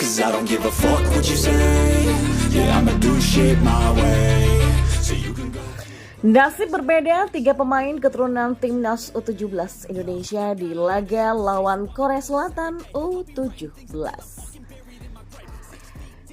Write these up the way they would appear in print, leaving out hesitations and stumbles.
'cause I don't give a fuck what you say. Yeah, I'ma do shit my way. So you can go. Nasib berbeda, 3 pemain keturunan timnas U17 Indonesia di laga lawan Korea Selatan U17.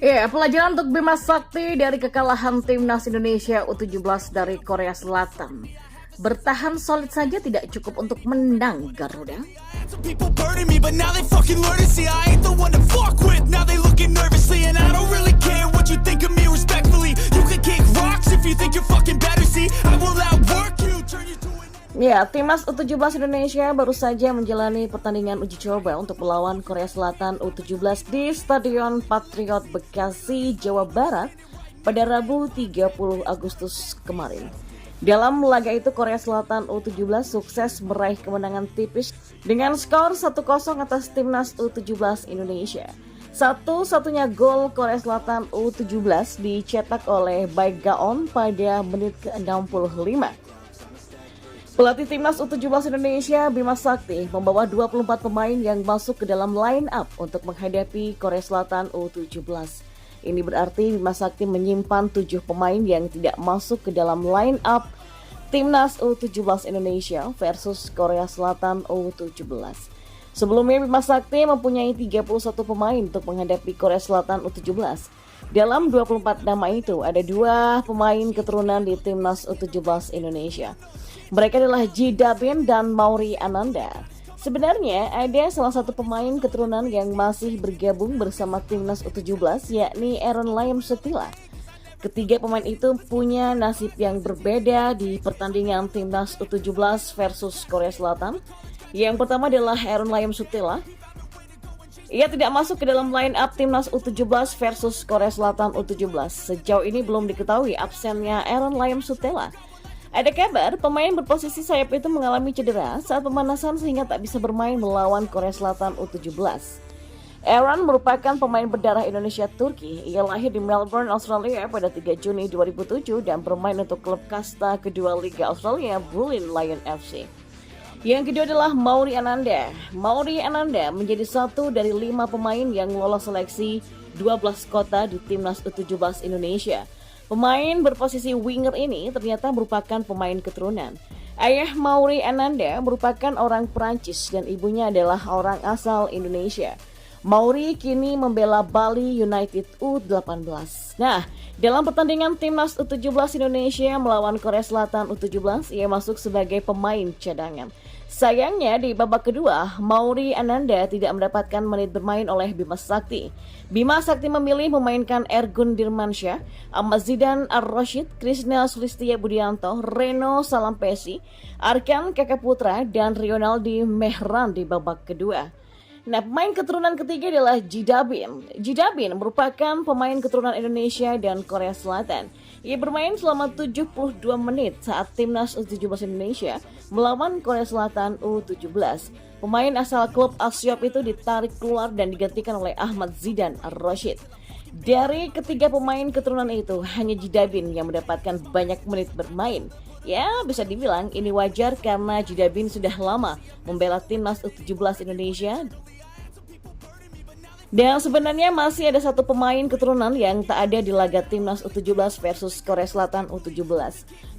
Pelajaran untuk Bima Sakti dari kekalahan timnas Indonesia U17 dari Korea Selatan. Bertahan solid saja tidak cukup untuk menang Garuda. Some people burning me, but now they fucking learn to see I ain't the one to fuck with. Now they looking nervously, and I don't really care what you think of me respectfully. You can kick rocks if you think you're fucking better. See, I will outwork you, turn you to an... Timnas U17 Indonesia baru saja menjalani pertandingan uji coba untuk melawan Korea Selatan U17 di Stadion Patriot Bekasi, Jawa Barat pada Rabu 30 Agustus kemarin. Dalam laga itu Korea Selatan U17 sukses meraih kemenangan tipis dengan skor 1-0 atas timnas U17 Indonesia. Satu-satunya gol Korea Selatan U17 dicetak oleh Baek Gaon pada menit ke-65. Pelatih timnas U17 Indonesia Bima Sakti membawa 24 pemain yang masuk ke dalam line up untuk menghadapi Korea Selatan U17. Ini berarti Bima Sakti menyimpan 7 pemain yang tidak masuk ke dalam line up timnas U17 Indonesia versus Korea Selatan U17. Sebelumnya Bima Sakti mempunyai 31 pemain untuk menghadapi Korea Selatan U17. Dalam 24 nama itu ada 2 pemain keturunan di timnas U17 Indonesia. Mereka adalah Ji Dabin dan Mauri Ananda. Sebenarnya ada salah satu pemain keturunan yang masih bergabung bersama timnas U17 yakni Aaron Layem Sutila. Ketiga pemain itu punya nasib yang berbeda di pertandingan timnas U17 versus Korea Selatan. Yang pertama adalah Aaron Layem Sutila. Ia tidak masuk ke dalam line up timnas U17 versus Korea Selatan U17. Sejauh ini belum diketahui absennya Aaron Layem Sutila. Ada kabar pemain berposisi sayap itu mengalami cedera saat pemanasan sehingga tak bisa bermain melawan Korea Selatan U17. Aaron merupakan pemain berdarah Indonesia Turki. Ia lahir di Melbourne, Australia pada 3 Juni 2007 dan bermain untuk klub kasta kedua Liga Australia, Bulin Lion FC. Yang kedua adalah Mauri Ananda. Mauri Ananda menjadi satu dari 5 pemain yang lolos seleksi 12 kota di timnas U17 Indonesia. Pemain berposisi winger ini ternyata merupakan pemain keturunan. Ayah Mauri Ananda merupakan orang Perancis dan ibunya adalah orang asal Indonesia. Mauri kini membela Bali United U18. Nah, dalam pertandingan timnas U17 Indonesia melawan Korea Selatan U17, ia masuk sebagai pemain cadangan. Sayangnya di babak kedua, Mauri Ananda tidak mendapatkan menit bermain oleh Bima Sakti. Bima Sakti memilih memainkan Ergun Dirmansyah, Ahmad Zidan Ar-Rashid, Krisna Sulistia Budianto, Reno Salampesi, Arkan Kakak Putra, dan Rionaldi Mehran di babak kedua. Nah, pemain keturunan ketiga adalah Ji Dabin. Ji Dabin merupakan pemain keturunan Indonesia dan Korea Selatan. Ia bermain selama 72 menit saat timnas U17 Indonesia melawan Korea Selatan U17. Pemain asal klub Asyop itu ditarik keluar dan digantikan oleh Ahmad Zidan Ar-Rashid. Dari ketiga pemain keturunan itu, hanya Ji Dabin yang mendapatkan banyak menit bermain. Ya, bisa dibilang ini wajar karena Ji Dabin sudah lama membela timnas U17 Indonesia. Dan sebenarnya masih ada satu pemain keturunan yang tak ada di laga timnas U17 versus Korea Selatan U17.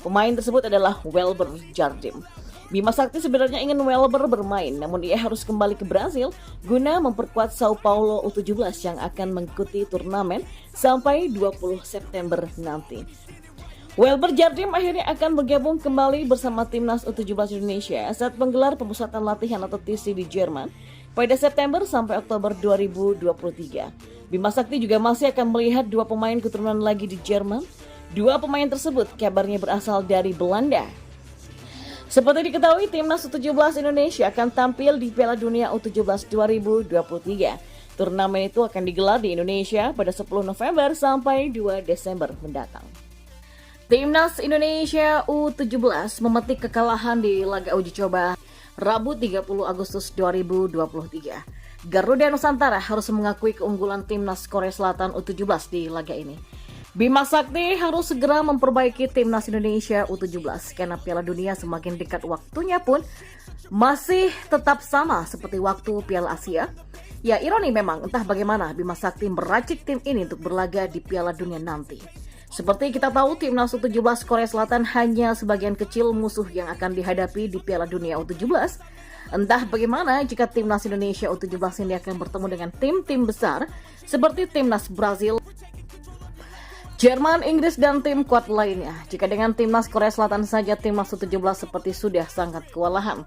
Pemain tersebut adalah Welber Jardim. Bima Sakti sebenarnya ingin Welber bermain, namun ia harus kembali ke Brasil guna memperkuat Sao Paulo U17 yang akan mengikuti turnamen sampai 20 September nanti. Welber Jardim akhirnya akan bergabung kembali bersama timnas U17 Indonesia saat menggelar pemusatan latihan atau TC di Jerman pada September sampai Oktober 2023. Bima Sakti juga masih akan melihat 2 pemain keturunan lagi di Jerman. 2 pemain tersebut kabarnya berasal dari Belanda. Seperti diketahui, timnas U17 Indonesia akan tampil di Piala Dunia U17 2023. Turnamen itu akan digelar di Indonesia pada 10 November sampai 2 Desember mendatang. Timnas Indonesia U17 memetik kekalahan di laga uji coba Rabu 30 Agustus 2023. Garuda Nusantara harus mengakui keunggulan timnas Korea Selatan U17 di laga ini. Bima Sakti harus segera memperbaiki timnas Indonesia U17 karena Piala Dunia semakin dekat waktunya pun masih tetap sama seperti waktu Piala Asia. Ya, ironi memang, entah bagaimana Bima Sakti meracik tim ini untuk berlaga di Piala Dunia nanti. Seperti kita tahu, timnas U17 Korea Selatan hanya sebagian kecil musuh yang akan dihadapi di Piala Dunia U17. Entah bagaimana jika timnas Indonesia U17 ini akan bertemu dengan tim-tim besar seperti timnas Brazil, Jerman, Inggris, dan tim kuat lainnya. Jika dengan timnas Korea Selatan saja, timnas U17 seperti sudah sangat kewalahan.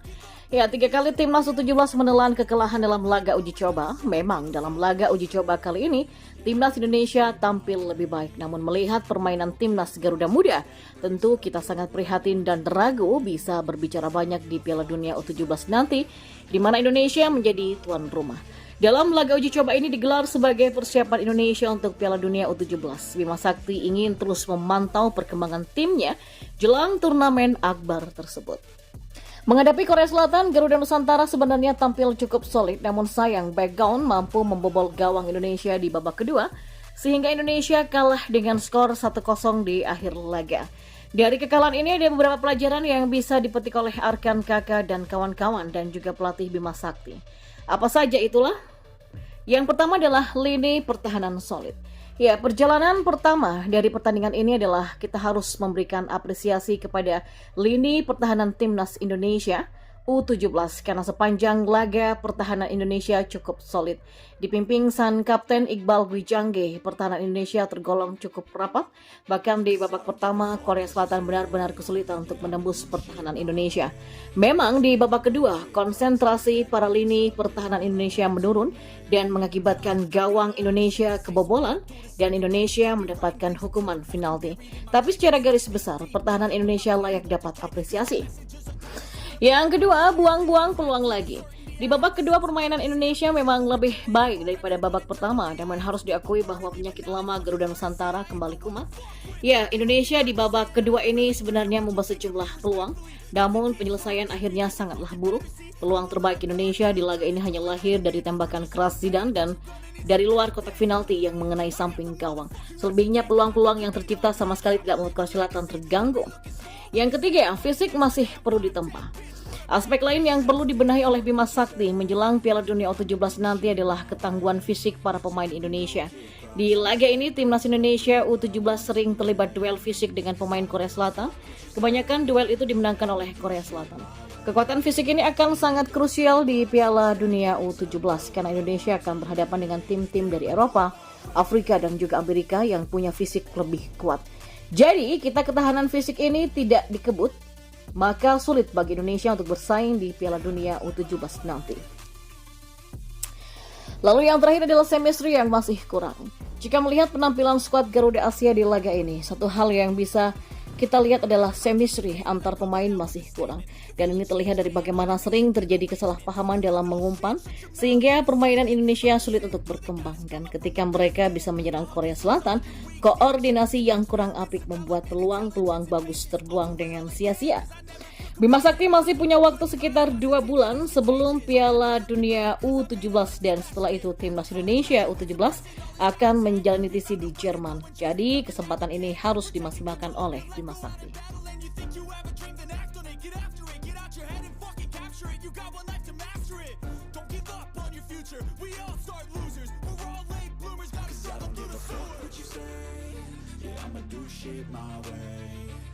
Ya, 3 kali timnas U17 menelan kekalahan dalam laga uji coba. Memang dalam laga uji coba kali ini, timnas Indonesia tampil lebih baik. Namun melihat permainan timnas Garuda Muda, tentu kita sangat prihatin dan ragu bisa berbicara banyak di Piala Dunia U17 nanti, di mana Indonesia menjadi tuan rumah. Dalam laga uji coba ini digelar sebagai persiapan Indonesia untuk Piala Dunia U17. Bima Sakti ingin terus memantau perkembangan timnya jelang turnamen akbar tersebut. Menghadapi Korea Selatan, Garuda Nusantara sebenarnya tampil cukup solid, namun sayang Baekgyeon mampu membobol gawang Indonesia di babak kedua, sehingga Indonesia kalah dengan skor 1-0 di akhir laga. Dari kekalahan ini ada beberapa pelajaran yang bisa dipetik oleh Arkan Kakak dan kawan-kawan dan juga pelatih Bima Sakti. Apa saja itulah? Yang pertama adalah lini pertahanan solid. Ya, perjalanan pertama dari pertandingan ini adalah kita harus memberikan apresiasi kepada lini pertahanan timnas Indonesia U17 karena sepanjang laga pertahanan Indonesia cukup solid. Dipimpin sang Kapten Iqbal Gwijangge, pertahanan Indonesia tergolong cukup rapat. Bahkan di babak pertama, Korea Selatan benar-benar kesulitan untuk menembus pertahanan Indonesia. Memang di babak kedua, konsentrasi para lini pertahanan Indonesia menurun dan mengakibatkan gawang Indonesia kebobolan dan Indonesia mendapatkan hukuman penalti. Tapi secara garis besar, pertahanan Indonesia layak dapat apresiasi. Yang kedua, buang-buang peluang lagi. Di babak kedua, permainan Indonesia memang lebih baik daripada babak pertama, namun harus diakui bahwa penyakit lama Garuda Nusantara kembali kumat. Ya, Indonesia di babak kedua ini sebenarnya membawa sejumlah peluang, namun penyelesaian akhirnya sangatlah buruk. Peluang terbaik Indonesia di laga ini hanya lahir dari tembakan keras Zidane dan dari luar kotak penalti yang mengenai samping gawang. Selebihnya peluang-peluang yang tercipta sama sekali tidak membuat Korea Selatan terganggu. Yang ketiga, fisik masih perlu ditempa. Aspek lain yang perlu dibenahi oleh Bima Sakti menjelang Piala Dunia U17 nanti adalah ketangguhan fisik para pemain Indonesia. Di laga ini, timnas Indonesia U17 sering terlibat duel fisik dengan pemain Korea Selatan. Kebanyakan duel itu dimenangkan oleh Korea Selatan. Kekuatan fisik ini akan sangat krusial di Piala Dunia U17 karena Indonesia akan berhadapan dengan tim-tim dari Eropa, Afrika, dan juga Amerika yang punya fisik lebih kuat. Jadi, kita ketahanan fisik ini tidak dikebut, maka sulit bagi Indonesia untuk bersaing di Piala Dunia U17 nanti. Lalu yang terakhir adalah chemistry yang masih kurang. Jika melihat penampilan skuad Garuda Asia di laga ini, satu hal yang bisa kita lihat adalah chemistry antar pemain masih kurang. Dan ini terlihat dari bagaimana sering terjadi kesalahpahaman dalam mengumpan, sehingga permainan Indonesia sulit untuk berkembang. Dan ketika mereka bisa menyerang Korea Selatan, koordinasi yang kurang apik membuat peluang-peluang bagus terbuang dengan sia-sia. Bima Sakti masih punya waktu sekitar 2 bulan sebelum Piala Dunia U17 dan setelah itu timnas Indonesia U17 akan menjalani TC di Jerman. Jadi kesempatan ini harus dimaksimalkan oleh Bima Sakti. I'ma do shit my way.